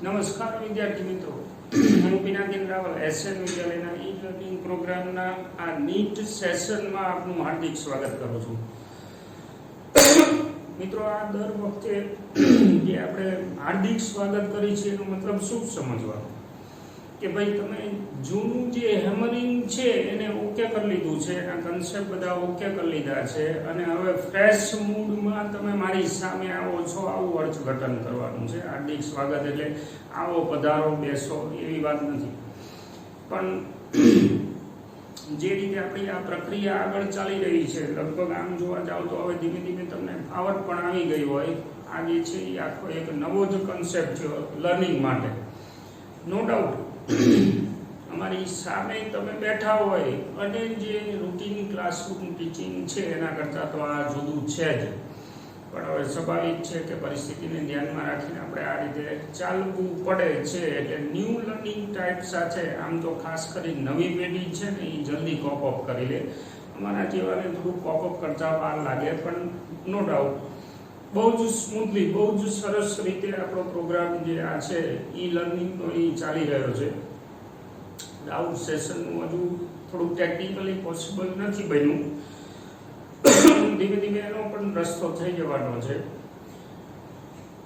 નમસ્કાર વિદ્યાર્થી મિત્રો, હું પિનાકિન રાવલ એસએન વિદ્યાલયના ઈ લર્નિંગ પ્રોગ્રામના આ નીટ સેશનમાં આપનું હાર્દિક સ્વાગત કરું છું. મિત્રો, આ દર વખતે જે આપણે હાર્દિક સ્વાગત કરી છે એનો મતલબ શું સમજવાનો કે ભાઈ તમે જૂનું જે હેમરિંગ છે એને ઓકે કરી લીધું છે, એના કન્સેપ્ટ બધા ઓકે કરી લીધા છે અને હવે ફ્રેશ મૂડમાં તમે મારી સામે આવો છો, આવું અર્થઘટન કરવાનું છે. હાર્દિક સ્વાગત એટલે આવો, પધારો, બેસો એવી વાત નથી. પણ જે રીતે આપણી આ પ્રક્રિયા આગળ ચાલી રહી છે, લગભગ આમ જોવા જાવ તો હવે ધીમે ધીમે તમને ફાવટ પણ આવી ગઈ હોય. આ જે છે એ આખો એક નવો જ કન્સેપ્ટ છે લર્નિંગ માટે. નો ડાઉટ અમારી સામે તમે બેઠા હોય અને જે રૂટીન ક્લાસરૂમ ટીચિંગ છે એના કરતાં તો આ જુદું છે જ. પણ હવે સ્વાભાવિક છે કે પરિસ્થિતિને ધ્યાનમાં રાખીને આપણે આ રીતે ચાલવું પડે છે. એટલે ન્યૂ લર્નિંગ ટાઈપ સાથે આમ તો ખાસ કરી નવી પેઢી છે ને એ જલ્દી કોપઅપ કરી લે. અમારા જેવાને થોડું કોપઅપ કરતાં વાર લાગે, પણ નો ડાઉટ બહુ જ સ્મૂથલી, બહુ જ સરસ રીતે આપણો પ્રોગ્રામ જે આ છે ઈ લર્નિંગનો એ ચાલી રહ્યો છે. ડાઉટ સેશનનું હજુ થોડું ટેકનિકલી પોસિબલ નથી બન્યું, ધીમે ધીમે એનો પણ રસ્તો થઈ જવાનો છે.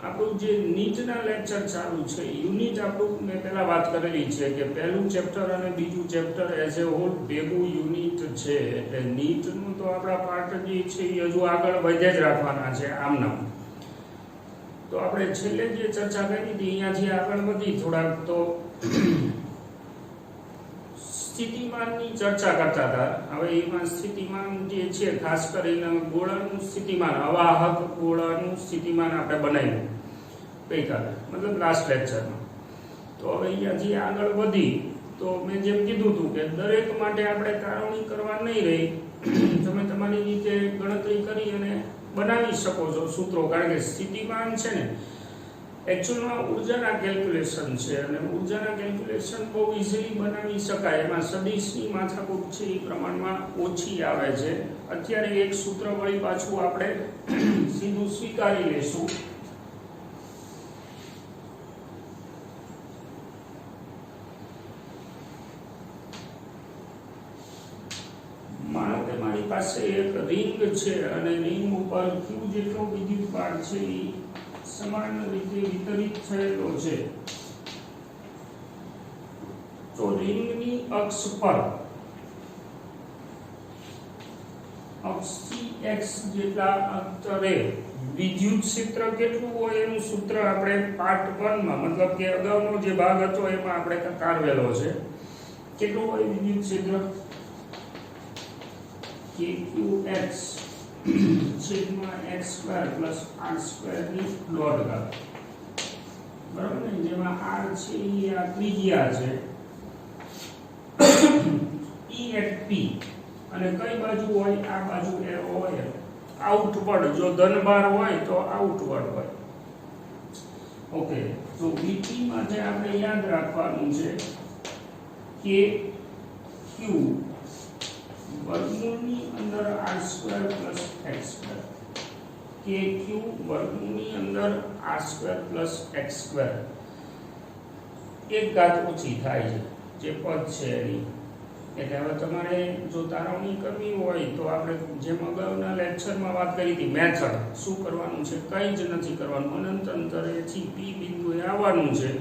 આપણું જે નીટના લેક્ચર ચાલુ છે, યુનિટ આપણું મેં પહેલાં વાત કરેલી છે કે પહેલું ચેપ્ટર અને બીજું ચેપ્ટર એઝ એ હોલ ભેગું યુનિટ છે. એટલે નીટનું તો આપણા પાર્ટ જે છે એ હજુ આગળ વધે જ રાખવાના છે આમનામ. તો આપણે છેલ્લે જે ચર્ચા કરી હતી અહીંયાથી આગળ વધી થોડાક તો સ્થિતિમાનની ચર્ચા કરતા હતા. હવે એમાં સ્થિતિમાન જે છે ખાસ કરીને ગોળાનું સ્થિતિમાન, અવાહક ગોળાનું સ્થિતિમાન આપણે બનાવ્યું ગઈકાલે, મતલબ લાસ્ટ લેક્ચરમાં. તો હવે અહીંયાથી આગળ વધી તો મેં જેમ કીધું હતું કે દરેક માટે આપણે તારવણી કરવા નહીં રહી, તમે તમારી રીતે ગણતરી કરી અને બનાવી શકો છો સૂત્રો. કારણ કે સ્થિતિમાન છે ને એકચ્યુઅલમાં ઉર્જાના કેલ્ક્યુલેશન છે અને ઉર્જાના કેલ્ક્યુલેશન બહુ ઇઝીલી બનાવી શકાય. એમાં સદિશની માથાકૂટ છે એ પ્રમાણમાં ઓછી આવે છે. અત્યારે એક સૂત્ર વળી પાછું આપણે સીધું સ્વીકારી લઈશું. માનો કે મારી પાસે એક રિંગ છે અને રિંગ ઉપર ક્યુ જેટલો વિદ્યુત ભાર છે એ સમાન રીતે વિતરિત થયેલો છે. તો રિંગની અક્ષ પર અક્ષથી x જેટલા અંતરે વિદ્યુત ક્ષેત્ર કેટલું હોય એનું સૂત્ર આપણે પાર્ટ 1 માં, મતલબ કે અગાઉનો જે ભાગ હતો એમાં આપણે તારવેલો છે. કેટલું હોય વિદ્યુત ક્ષેત્ર? kqx છેદમાં x² પ્લસ r² ની ડોટ ઘાત, બરાબર ને? જેમાં r છે એ આ ત્રિજ્યા છે e at p, અને કઈ બાજુ હોય? આ બાજુ એ હોય આઉટવર્ડ. જો ધનભાર હોય તો આઉટવર્ડ હોય. ઓકે, તો vt માટે આપણે યાદ રાખવાનું છે કે q વર્ગમૂળની અંદર r² પ્લસ x², કે q વર્ગમૂળની અંદર r² પ્લસ x², એક ઘાત ઓછી થાય છે જે પદ છે એની. એટલે હવે તમારે જો તારવણી કરવી હોય તો આપણે જેમ અગાઉના લેક્ચરમાં વાત કરી હતી, મેથડ શું કરવાનું છે? કંઈ જ નથી કરવાનું. અનંત અંતરેથી p બિંદુએ આવવાનું છે.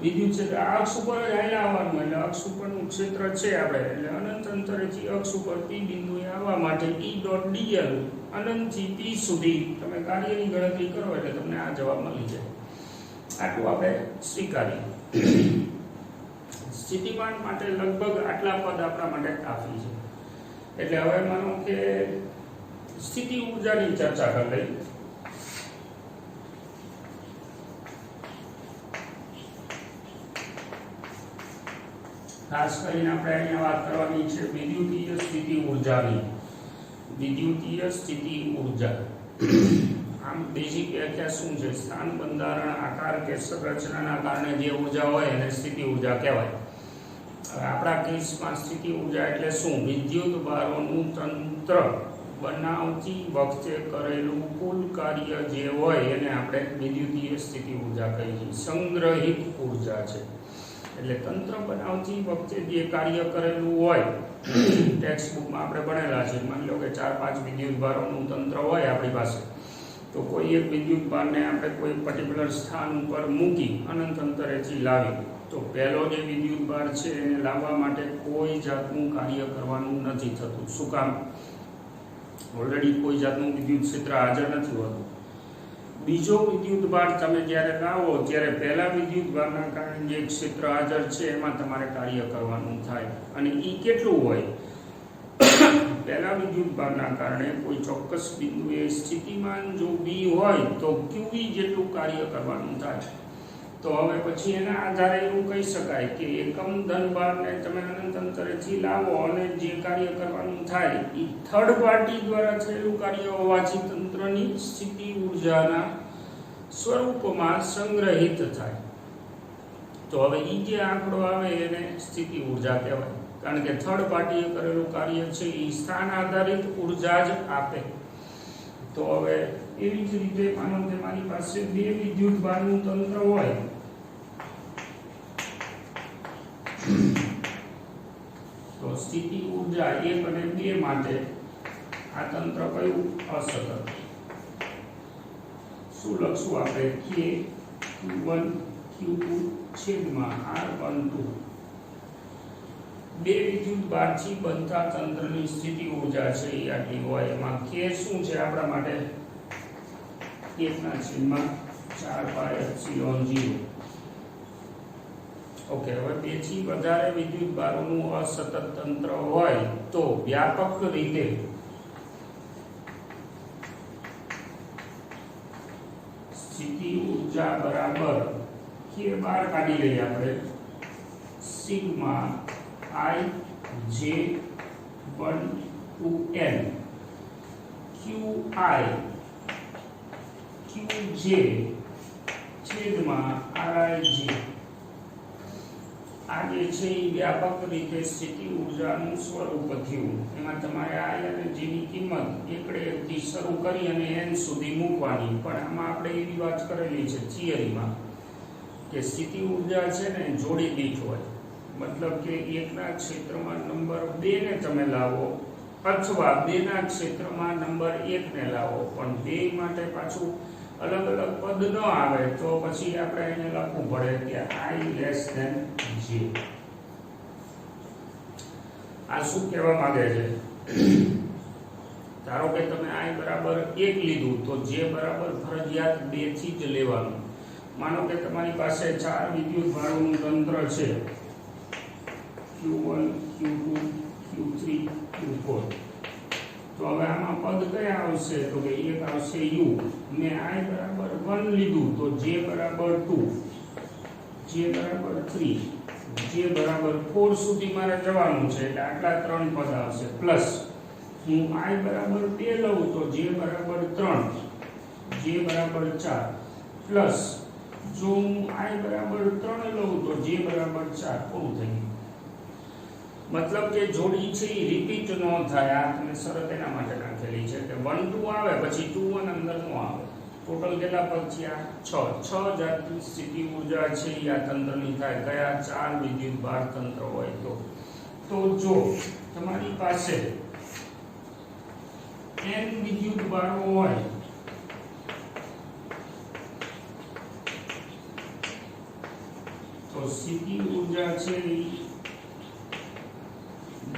વિદ્યુત ક્ષેત્ર અક્ષ ઉપર જ હાલ્યા આવવાનું, એટલે અક્ષ ઉપરનું ક્ષેત્ર છે આપણે, એટલે અનંત અંતરેથી અક્ષ ઉપર p બિંદુએ આવવા માટે E ડોટ dl અનંતથી p સુધી તમે કાર્યની ગણતરી કરો એટલે તમને આ જવાબ મળી જાય. આટલું આપણે સ્વીકારીએ. સ્થિતિમાન માટે લગભગ આટલા પદ આપણા માટે કાફી છે. એટલે હવે માનો કે સ્થિતિ ઊર્જાની ચર્ચા કરી લઈએ. ખાસ કરીને આપણે અહીંયા વાત કરવાની છે વિદ્યુતીય સ્થિતિ ઊર્જાની. વિદ્યુતીય સ્થિતિ ઊર્જા આમ બેઝિક વ્યાખ્યા શું છે? સ્થાન, બંધારણ, આકાર કે સંરચનાના કારણે જે ઊર્જા હોય એને સ્થિતિ ઊર્જા કહેવાય. હવે આપણા કેસમાં સ્થિતિ ઊર્જા એટલે શું? વિદ્યુત ભારોનું તંત્ર બનાવતી વખતે કરેલું કુલ કાર્ય જે હોય એને આપણે વિદ્યુતીય સ્થિતિ ઉર્જા કહીએ છીએ. સંગ્રહિત ઉર્જા છે એટલે તંત્ર બનાવતી વખતે જે કાર્ય કરેલું હોય, ટેક્સ્ટ બુકમાં આપણે ભણેલા છે. માની લો કે 4-5 વિદ્યુત ભારોનું તંત્ર હોય આપણી પાસે, તો કોઈ એક વિદ્યુત ભારને આપણે કોઈ પર્ટિક્યુલર સ્થાન ઉપર મૂકી અનંત અંતરેથી લાવી, તો પહેલો જે વિદ્યુત ભાર છે એને લાવવા માટે કોઈ જાતનું કાર્ય કરવાનું નથી થતું. શું કામ? ઓલરેડી કોઈ જાતનું વિદ્યુત ક્ષેત્ર હાજર નથી હોતું. બીજો વિદ્યુત ભાર તમે જ્યારે લાવો ત્યારે પહેલા વિદ્યુત ભારના કારણે જે ક્ષેત્ર હાજર છે એમાં તમારે કાર્ય કરવાનું થાય. અને એ કેટલું હોય? પહેલા વિદ્યુત ભારના કારણે કોઈ ચોક્કસ બિંદુએ સ્થિતિમાન જો બી હોય તો ક્યુવી જેટલું કાર્ય કરવાનું થાય. તો હવે પછી એના આધારે એવું કહી શકાય કે એકમ ધનભારને તમે અનંત અંતરેથી લાવો અને જે કાર્ય કરવાનું થાય એ થર્ડ પાર્ટી દ્વારા થયેલું કાર્ય હોવાથી તંત્રની સ્થિતિ ઉર્જાના સ્વરૂપમાં સંગ્રહિત થાય. તો હવે એ જે આંકડો આવે એને સ્થિતિ ઉર્જા કહેવાય, કારણ કે થર્ડ પાર્ટીએ કરેલું કાર્ય છે એ સ્થાન આધારિત ઉર્જા જ આપે. તો હવે એવી જ રીતે માનો કે મારી પાસે 2 વિદ્યુત ભારનું તંત્ર હોય, તો સ્થિતિ ઉર્જા 1 અને 2 માટે આ તંત્ર કયું? અસતત. શું લખશું આપણે? k q1 q2 છેદમાં r12. 2 વિદ્યુત ભારથી બનતા તંત્રની સ્થિતિ ઉર્જા છે એ આટલી હોય. એમાં k શું છે આપણા માટે? 1/4πε0. ઓકે, હવે 2 થી વધારે વિદ્યુત ભારોનું અસતત તંત્ર હોય તો વ્યાપક રીતે સ્થિતિ ઉર્જા બરાબર k બહાર કાઢી લઈએ આપણે, sigma I J1 to N QI QJ છેદમાં RIJ. આ જે છે એ વ્યાપક રીતે સ્થિતિ ઉર્જાનું સ્વરૂપ થયું. એમાં તમારે I અને J ની કિંમત એકડેથી શરૂ કરી અને N સુધી મૂકવાની. પણ આમાં આપણે એવી વાત કરેલી છે થિયરીમાં કે સ્થિતિ ઉર્જા છે ને જોડી દીઠ હોય. મતલબ કે 1 ના ક્ષેત્રમાં નંબર 2 ને તમે લાવો અથવા 2 ના ક્ષેત્રમાં નંબર 1 ને લાવો, પણ 2 માટે પાછું અલગ અલગ પદ ન આવે તો પછી આપણે એને લખવું પડે કે I less than J. આ શું કહેવા માંગે છે? ધારો કે તમે I બરાબર 1 લીધું તો J બરાબર ફરજિયાત 2 થી જ લેવાનું. માનો કે તમારી પાસે 4 વિદ્યુત ભારોનું તંત્ર છે, Q1 Q2 Q3 Q4. તો હવે આમાં પદ કયા આવશે? તો કે એક આવશે U. મેં I બરાબર 1 લીધું તો J બરાબર 2, J બરાબર 3, J બરાબર 4 સુધી મારે જવાનું છે એટલે આટલા 3 પદ આવશે. પ્લસ હું I બરાબર 2 લઉં તો J બરાબર 3, J બરાબર 4. પ્લસ જો હું I બરાબર 3 લઉં તો J બરાબર 4. પૂરું થઈ ગયું. મતલબ કે જોડી છે એ રિપીટ ન થાય. આ તમે શરત એના માટે નાખેલી છે કે 1 2 આવે પછી 2 1 અંદર ન આવે. ટોટલ કેટલા પદ થયા? 6 જાતની સ્થિતિ ઉર્જા છે એ આ તંત્રની થાય. કયા? 4 વિદ્યુત ભાર તંત્ર હોય તો જો તમારી પાસે n વિદ્યુત ભારો હોય તો સ્થિતિ ઉર્જા છે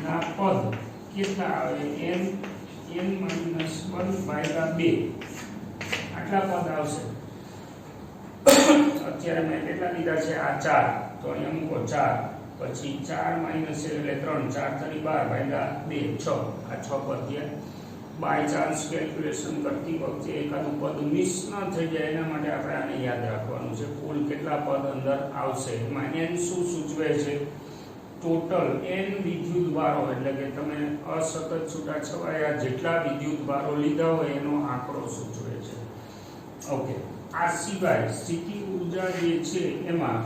ના પદ કેટલા આવે? n n-1/2 આટલા પદ આવશે. અત્યારે મેં કેટલા લીધા છે? આ 4. તો અહીંયા મૂકો 4, પછી 4 માઈનસ એટલે 3, 4 × 12/2 6. આ 6 પદ થયા. બાય ચાન્સ કેલ્ક્યુલેશન કરતી વખતે એકાદું પદ મિસ ન થઈ જાય એના માટે આપણે આને યાદ રાખવાનું છે. કુલ કેટલા પદ અંદર આવશે? એમાં n શું સૂચવે છે? ટોટલ n વિદ્યુત ભારો, એટલે કે તમે અસતત છૂટાછવાયા જેટલા વિદ્યુત ભારો લીધા હોય એનો આંકડો સૂચવે છે. ઓકે, આ સિવાય સ્થિતિ ઉર્જા જે છે એમાં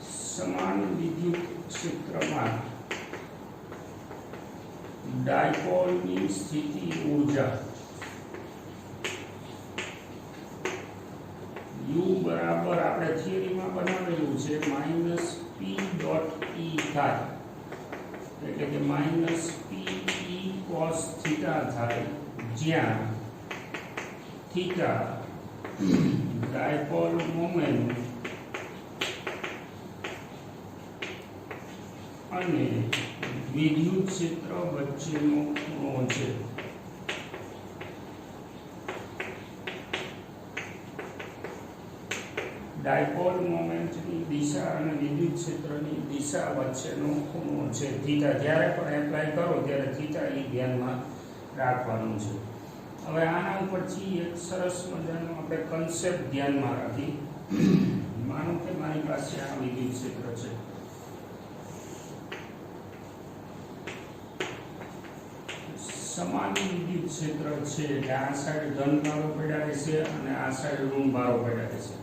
સમાન વિદ્યુત ક્ષેત્રમાં ડાયપોલની સ્થિતિ ઊર્જા U બરાબર આપણે થિયરીમાં બનાવેલું છે -P ડોટ E થાય એટલે કે -P E cos થીટા થાય જ્યાં થીટા ડાયપોલ મોમેન્ટ અને વિદ્યુત ક્ષેત્ર વચ્ચેનો ખૂણો છે. ડાયપોલ મોમેન્ટની દિશા અને વિદ્યુત ક્ષેત્રની દિશા વચ્ચેનો ખૂણો છે થીટા. જ્યારે પણ એપ્લાય કરો ત્યારે થીટા એ ધ્યાનમાં રાખવાનું છે. હવે આના ઉપરથી એક સરસ મજાનો આપણે કન્સેપ્ટ ધ્યાનમાં રાખી. માનો કે મારી પાસે આ વિદ્યુત ક્ષેત્ર છે. સમાન વિદ્યુત ક્ષેત્ર છે એટલે આ સાઈડ ધન ભારો પડ્યા રહેશે અને આ સાઈડ ઋણ ભારો પડ્યા રહેશે.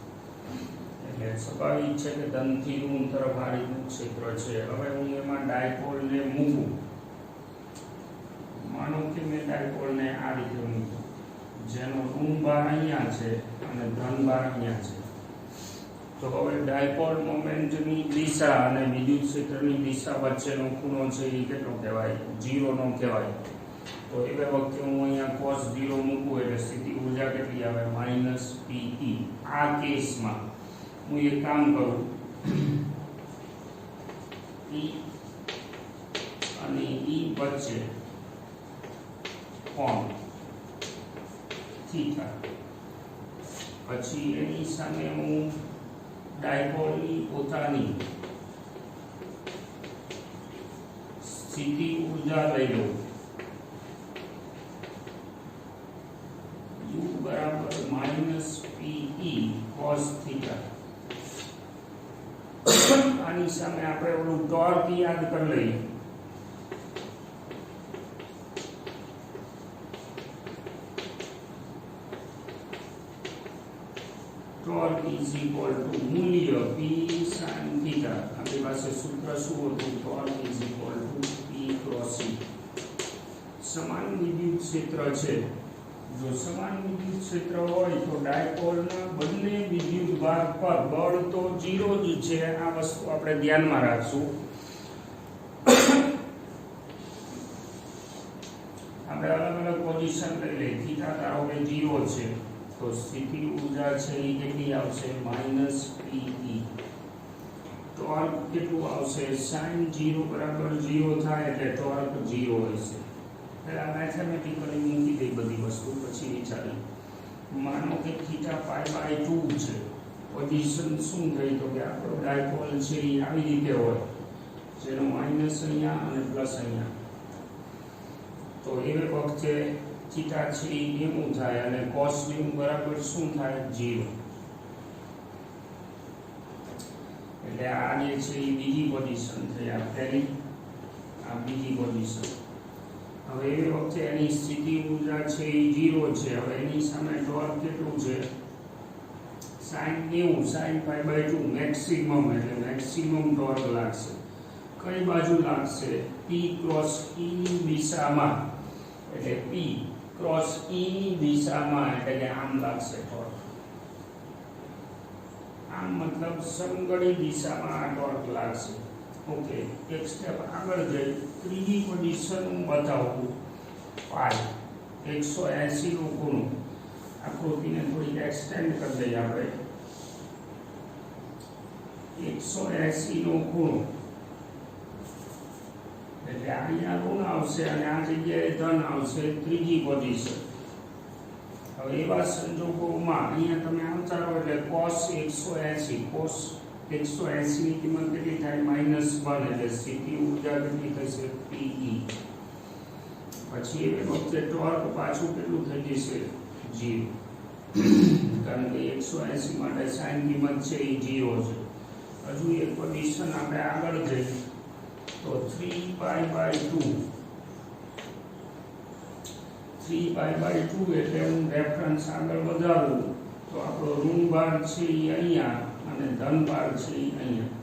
એટલે સ્વાભાવિક છે કે ધનથી ઋણ તરફ આ રીતનું ક્ષેત્ર છે. હવે હું એમાં ડાયપોલને મૂકું. માનો કે મેં ડાયપોલને આ રીતે મૂક્યું જેનો ઋણ ભાર અહીંયા છે અને ધન ભાર અહીંયા છે. તો હવે ડાયપોલ મોમેન્ટની દિશા અને વિદ્યુત ક્ષેત્રની દિશા વચ્ચેનો ખૂણો છે એ કેટલો કહેવાય? 0 નો કહેવાય. તો એ વખતે હું અહીંયા cos 0 મૂકું એટલે સ્થિતિ ઊર્જા કેટલી આવે? -Pe. આ કેસમાં હું એક કામ કરું, E અને E વચ્ચે કોણ થીટા. પછી એની સામે હું ડાયપોલની પોતાની સ્થિતિ ઊર્જા લઈ લઉં. U બરાબર -Pe cos થીટા. આની સામે આપણે ઓલું ટોર્ક યાદ કરી લઈએ. ટોર્ક ઇઝ ઇક્વલ ટુ મૂલ્ય P sin થીટા. આપણી પાસે સૂત્ર શું હતું? Torque is equal two P cross E. સમાન વિદ્યુત ક્ષેત્ર છે. જો સમાન વિદ્યુત ક્ષેત્ર હોય તો ડાયપોલના બંને વિદ્યુત ભાગ પર બળ તો 0 જ છે. આ વસ્તુ આપણે ધ્યાનમાં રાખશું. આપણે અલગ અલગ પોઝિશન લઈ લઈએ. થીટા ધારો કે 0 છે તો સ્થિતિ ઊર્જા છે એ કેટલી આવશે? -Pe. ટોર્ક કેટલું આવશે? sin 0 બરાબર 0 થાય એટલે ટોર્ક 0 હશે. પહેલા મેથેમેટિકલી મૂકી દઈ બધી વસ્તુ, પછી વિચારી. માનો કે થીટા π/2 છે. પોઝિશન શું થઈ? તો કે આપણો ડાયપોલ છે એ આવી રીતે હોય જેનો માઇનસ અહીંયા અને પ્લસ અહીંયા. તો એ વખતે થીટા છે એ કેવું થાય અને cos બરાબર શું થાય? 0. એટલે આ જે છે એ બીજી પોઝિશન થઈ. આ પહેલી, આ બીજી પોઝિશન. હવે એ વખતે એની સ્થિતિ ઊર્જા છે એ 0 છે. હવે એની સામે ટોર્ક કેટલું છે? sin 90 sin π/2 મેક્સિમમ, એટલે મેક્સિમમ ટોર્ક લાગશે. કઈ બાજુ લાગશે? P ક્રોસ E ની દિશામાં. એટલે P ક્રોસ E ની દિશામાં એટલે કે આમ લાગશે ટોર્ક. આમ મતલબ સમઘડી દિશામાં આ ટોર્ક લાગશે. ઓકે, એક સ્ટેપ આગળ જઈ ત્રીજી પોઝિશન હું બતાવું. પાઈ 180 નો ખૂણો. આકૃતિને થોડી એક્સટેન્ડ કરી દઈએ આપણે. 180 નો ખૂણો એટલે અહીંયા ઋણ આવશે અને આ જગ્યાએ ધન આવશે. ત્રીજી પોઝિશન. હવે એવા સંજોગોમાં અહીંયા તમે આવતા રહો એટલે cos 180 cos 180 ની કિંમત કેટલી થાય? -1 એટલે સ્થિતિ ઊર્જા કેટલી થશે? Pe. પછી એ વખતે ટોર્ક પાછું કેટલું થઈ જશે? 0. કારણ કે 180 માટે sin કિંમત છે એ 0 છે. હજુ એક પોઝિશન આપણે આગળ જઈએ તો 3π/2 એટલે હું રેફરન્સ આગળ વધારું તો આપણો ઋણ ભાર છે એ અહીંયા અને ધન ભાર છે એ અહીંયા.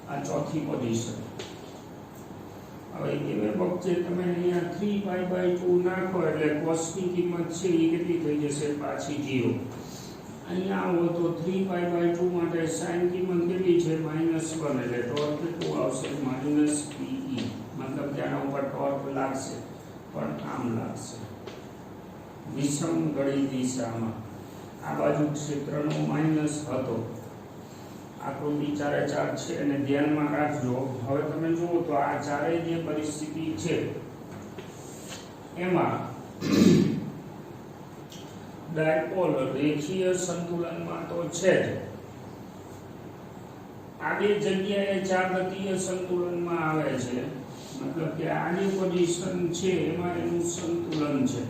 આ ચોથી પોઝિશન. હવે એવે વખતે તમે અહીંયા 3π/2 નાખો એટલે cos ની કિંમત છે એ કેટલી થઈ જશે પાછી 0. અહીંયા આવો તો 3π/2 માટે sin કિંમત કેટલી છે -1 એટલે ટોર્ક કેટલું આવશે -pe, મતલબ કે આના ઉપર ટોર્ક લાગશે પણ આમ લાગશે વિષમ ગળી દિશામાં. આ બાજુ ક્ષેત્રનો માઇનસ હતો. આકૃતિ 4/4 છે અને ધ્યાનમાં રાખજો. હવે તમે જુઓ તો આ ચારે જે પરિસ્થિતિ છે એમાં ડાયપોલ રેખીય સંતુલનમાં તો છે જ. આ બે જગ્યાએ ચારગતીય સંતુલનમાં આવે છે, મતલબ કે આ જે પોઝિશન છે એમાં એનું સંતુલન છે,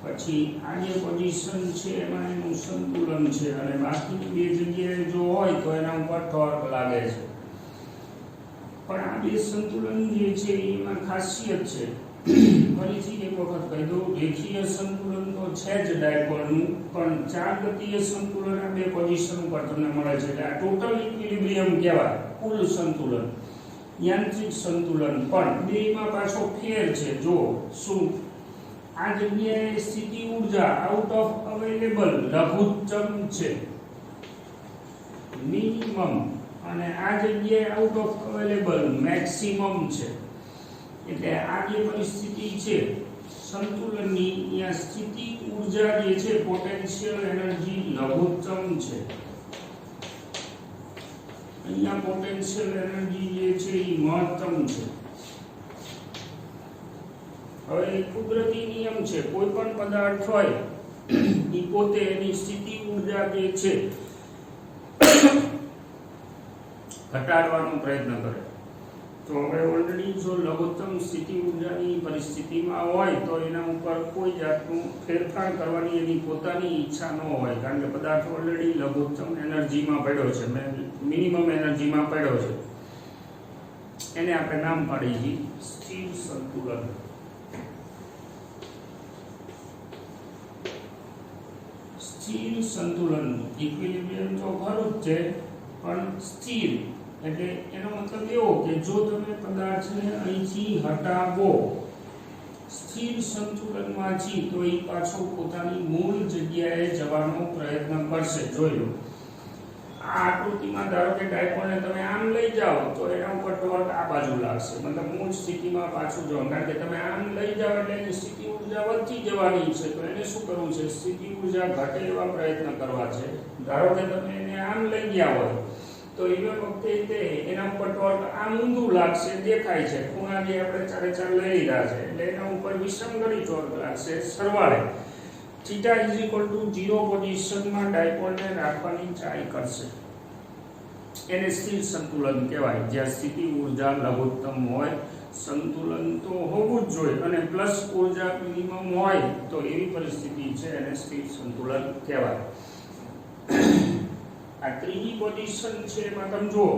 પછી આ જે પોઝિશન છે એમાં એનું સંતુલન છે, અને બાકીની બે જગ્યાએ જો હોય તો એના ઉપર ટોર્ક લાગે છે. પણ આ બે સંતુલન જે છે એમાં ખાસિયત છે, ફરીથી એક વખત કહી દઉં, રેખીય સંતુલન તો છે જ ડાયપોલનું, પણ ચારગતીય સંતુલન આ બે પોઝિશન ઉપર તમને મળે છે. એટલે આ ટોટલ ઇક્વિલિબ્રિયમ કહેવાય, કુલ સંતુલન, યાંત્રિક સંતુલન. પણ બેમાં પાછો ફેર છે. જો શું આ જગ્યાએ સ્થિતિ ઊર્જા આઉટ ઓફ અવેલેબલ લઘુત્તમ છે, મિનિમમ, અને આ જગ્યાએ આઉટ ઓફ અવેલેબલ મેક્સિમમ છે. એટલે આ જે પરિસ્થિતિ છે સંતુલનની, અહીંયા સ્થિતિ ઊર્જા જે છે પોટેન્શિયલ એનર્જી લઘુત્તમ છે, અહીંયા પોટેન્શિયલ એનર્જી જે છે એ મહત્તમ છે. હવે કુદરતી નિયમ છે, કોઈ પણ પદાર્થ હોય એ પોતે એની સ્થિતિ ઊર્જા જે છે ઘટાડવાનો પ્રયત્ન કરે. તો હવે ઓલરેડી જો લઘુત્તમ સ્થિતિ ઊર્જાની પરિસ્થિતિમાં હોય તો એના ઉપર કોઈ જાતનું ફેરફાર કરવાની એની પોતાની ઈચ્છા ન હોય, કારણ કે પદાર્થ ઓલરેડી લઘુત્તમ એનર્જીમાં પડ્યો છે, મિનિમમ એનર્જીમાં પડ્યો છે. એને આપણે નામ પાડી છીએ સ્થિર સંતુલન. સ્થિર સંતુલન, ઇક્વિલિબ્રિયમ તો ખરું જ છે, પણ સ્થિર એટલે એનો મતલબ એવો કે જો તમે પદાર્થને અહીંથી હટાવો સ્થિર સંતુલનમાંથી તો એ પાછો પોતાની મૂળ જગ્યાએ જવાનો પ્રયત્ન કરશે. જોઈ લો, આ આકૃતિમાં ધારો કે ડાયપોલને તમે આમ લઈ જાઓ તો એના ઉપર ટોર્ક આ બાજુ લાગશે, મતલબ મૂળ સ્થિતિમાં પાછું જવાનું, કારણ કે તમે આમ લઈ જાઓ એટલે એની સ્થિતિ ઊર્જા વધતી જવાની છે. તો એને શું કરવું છે, સ્થિતિ ઊર્જા ઘટે એવા પ્રયત્ન કરવા છે. ધારો કે તમે એને આમ લઈ ગયા હોય તો એવા વખતે એના ઉપર ટોર્ક આમ ઊંધું લાગશે, દેખાય છે, ખૂણા જે આપણે 4/4 લઈ લીધા છે એટલે એના ઉપર વિષમગળી ટોર્ક લાગશે. સરવાળે θ = 0 પોઝિશનમાં ડાયપોલને રાખવાની ટ્રાય કરશે. એને સ્થિર સંતુલન કહેવાય, જ્યાં સ્થિતિ ઊર્જા લઘુત્તમ હોય. સંતુલન તો હોવું જ જોઈએ, અને પ્લસ ઊર્જા મિનિમમ હોય તો એવી પરિસ્થિતિ છે એને સ્થિર સંતુલન કહેવાય. આ ત્રીજી પોઝિશન છે એમાં તમે જુઓ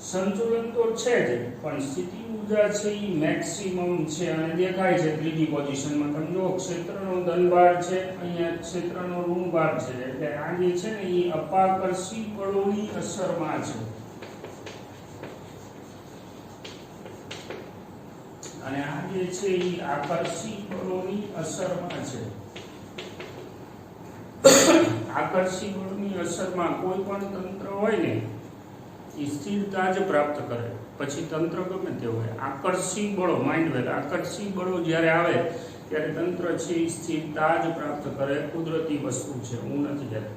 સંતુલન તો છે જ, પણ સ્થિતિ ઊર્જા છે એ મેક્સિમમ છે, અને દેખાય છે ત્રીજી પોઝિશનમાં. તમે જુઓ ક્ષેત્રનો ધનભાર છે, અહીંયા ક્ષેત્રનો ઋણભાર છે, એટલે આ જે છે ને એ અપાકર્ષી બળોની અસરમાં છે. અને આ જે છે એ આકર્ષી બળોની અસરમાં છે. આકર્ષી બળની અસરમાં કોઈ પણ તંત્ર હોય ને એ સ્થિરતા જ પ્રાપ્ત કરે, પછી તંત્ર ગમે તે હોય. આકર્ષી બળો, માઇન્ડ વેલ, આકર્ષી બળો જ્યારે આવે ત્યારે તંત્ર છે એ સ્થિરતા જ પ્રાપ્ત કરે. કુદરતી વસ્તુ છે, હું નથી કહેતો.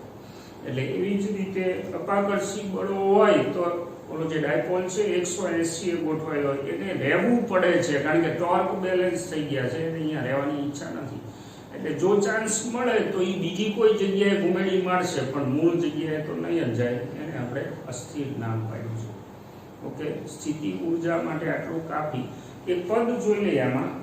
એટલે એવી જ રીતે અપાકર્ષી બળો હોય તો ઓલો જે ડાયપોલ છે 180 એ ગોઠવાયેલો હોય એને રહેવું પડે છે, કારણ કે ટોર્ક બેલેન્સ થઈ ગયા છે, એને અહીંયા રહેવાની ઈચ્છા નથી. એટલે જો ચાન્સ મળે તો એ બીજી કોઈ જગ્યાએ ઘુમેડી મારશે, પણ મૂળ જગ્યાએ તો નહીં જ જાય. એને આપણે અસ્થિર નામ પાડ્યું છે. ઓકે, સ્થિતિ ઊર્જા માટે આટલું કાફી. એક પદ જોઈ લઈએ આમાં.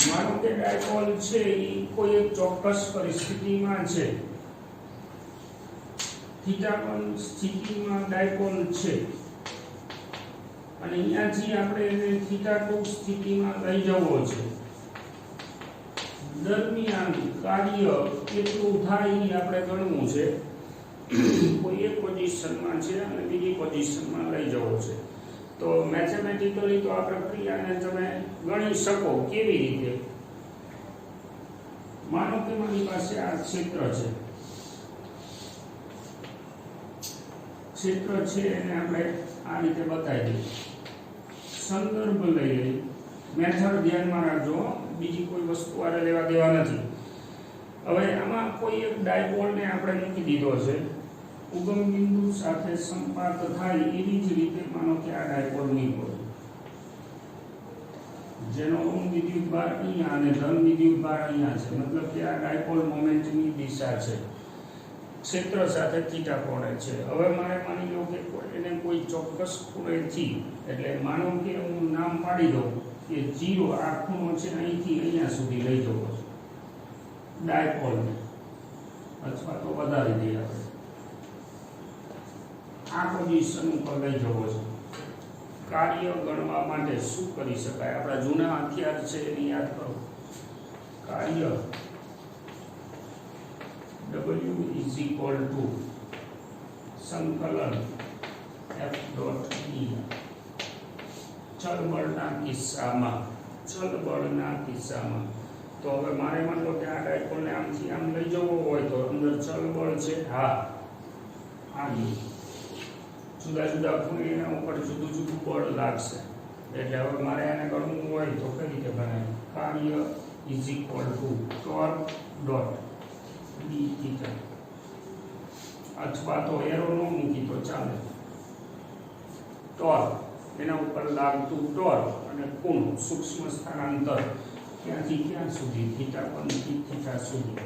માનો કે ડાયપોલ છે એ કોઈ એક ચોક્કસ પરિસ્થિતિમાં છે, θ1 સ્થિતિમાં ડાયપોલ છે, અને અહીંયાથી આપણે એને θ2 સ્થિતિમાં લઈ જવો છે. દરમિયાન કાર્ય કેટલું થાય એ આપણે ગણવું છે. કોઈ એક પોઝિશનમાં છે અને બીજી પોઝિશનમાં લઈ જવો છે. તો મેથેમેટિકલી તો આ પ્રક્રિયાને તમે ગણી શકો. કેવી રીતે? માનો કે મારી પાસે આ ક્ષેત્ર છે. ક્ષેત્ર છે એને આપણે આ રીતે બતાવી દઈએ. સંદર્ભ લઈ લઈએ. મેથડ ધ્યાનમાં રાખજો, બીજી કોઈ વસ્તુ આરે લેવા દેવા નથી. હવે આમાં કોઈ એક ડાયપોલને આપણે મૂકી દીધો છે. ઉગમ બિંદુ સાથે સંપર્ક થાય એવી જ રીતે માનો કે આ ડાયપોલ મૂક્યો છે, જેનો ઋણ વિદ્યુતભાર અહીંયા અને ધન વિદ્યુતભાર અહીંયા છે. મતલબ કે આ ડાયપોલ મોમેન્ટની દિશા છે. ક્ષેત્ર સાથે થીટા કોણે છે. હવે મારે માની લો કે એને કોઈ ચોક્કસ ખૂણેથી, એટલે માનો કે હું નામ પાડી દઉં કે 0 આ ખૂણો છે અહીંથી અહીંયા સુધી લઈ જવો છે ડાયપોલને, અથવા તો વધારી દઈએ આપણે આ પોઝિશન ઉપર લઈ જવો છે. કાર્ય ગણવા માટે શું કરી શકાય? આપણા જૂના હથિયાર છે એને યાદ કરો. કાર્ય W is equal to સંકલન F dot E. ચલ બળના કિસ્સામાં તો હવે મારે માન લો કે આ ડાયપોલને આમથી આમ લઈ જવો હોય તો અંદર ચલ બળ છે. હા, આ જુદા જુદા ખૂણે એના ઉપર જુદું જુદું બળ લાગશે. એટલે હવે મારે એને ગણવું હોય તો કઈ રીતે ગણાય? કાર્ય is equal two torque dot D theta, અથવા તો એરો નો મૂકી તો ચાલે. ટોર્ક એના ઉપર લાગતું ટોર્ક અને ખૂણો સૂક્ષ્મ સ્થાનાંતર ક્યાંથી ક્યાં સુધી? θ1 થી θ સુધી.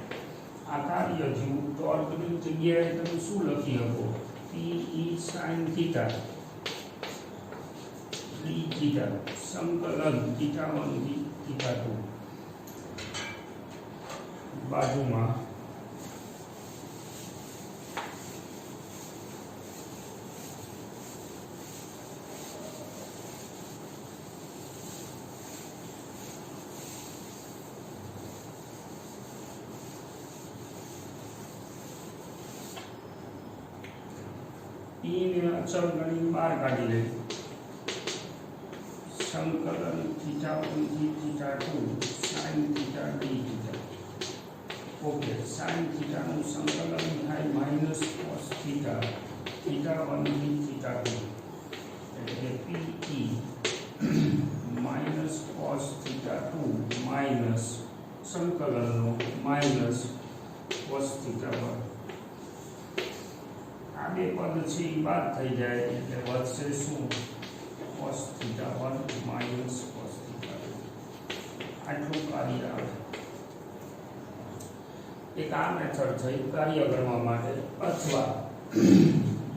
આ કાર્ય જેવું ટોર્કની જગ્યાએ તમે શું લખી શકો? P E sin theta d theta સંકલન θ1 થી θ2 બાજુમાં ને અચળ ગણી બહાર કાઢી લે. સંકલન θ1 થી θ2 sin theta d theta. Okay, sin theta નું સંકલન થાય માઈનસ cos theta θ1 થી θ2, એટલે કે Pe માઈનસ cos θ2 માઈનસ સંકલનનો માઈનસ cos θ1. આ બે પદ છે એ બાદ થઈ જાય એટલે વધશે શું? cos θ1 minus cos θ2. આટલું કાર્ય આવે. એક આ મેથડ થઈ કાર્ય ગણવા માટે. અથવા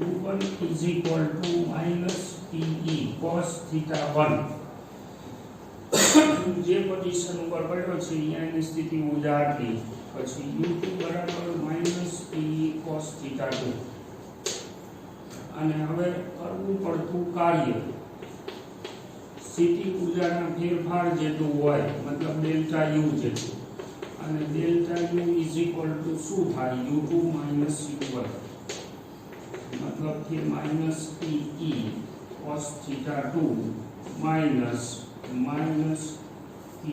u1 is equal to minus Pe cos θ1. જે પોઝિશન ઉપર પડ્યો છે અહીંયાની સ્થિતિ ઊર્જા આટલી, પછી u2 બરાબર minus Pe cos θ2. અને હવે કરવું પડતું કાર્ય સ્થિતિ ઊર્જાના ફેરફાર જેટલું હોય, મતલબ ડેલ્ટા યુ જેટલું. અને delta u is equal to શું થાય? u2 માઇનસ u1, મતલબ કે minus Pe cos θ2 minus Pe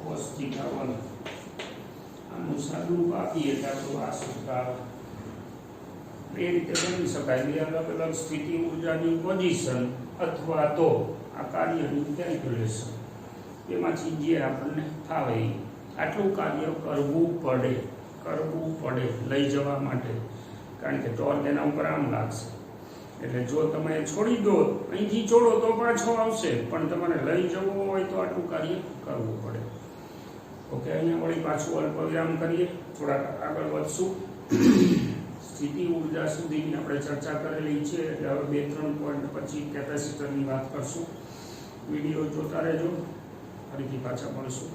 cos θ1. આનું સાદું આપીએ તો આપણું આ સૂત્ર આવે. એ રીતે ગણી શકાય. બે અલગ અલગ સ્થિતિ ઊર્જાની પોઝિશન અથવા તો આ કાર્યની કેલ્ક્યુલેશન, એમાંથી જે આપણને ફાવે આટલું કાર્ય કરવું પડે લઈ જવા માટે. કારણ કે ટોર્ક એના ઉપર આમ લાગશે. એટલે જો તમે છોડી દો, અહીંથી છોડો તો પાછો આવશે, પણ તમારે લઈ જવું હોય તો આટલું કાર્ય કરવું પડે. ઓકે, અહીંયા વળી પાછું અલ્પવિરામ કરીએ, થોડાક આગળ વધશું. સ્થિતિ ઊર્જા સુધીની આપણે ચર્ચા કરેલી છે, એટલે હવે 2-3 પોઈન્ટ પછી કેપેસિટરની વાત કરશું. વિડીયો જોતા રહેજો, ફરીથી પાછા મળશું.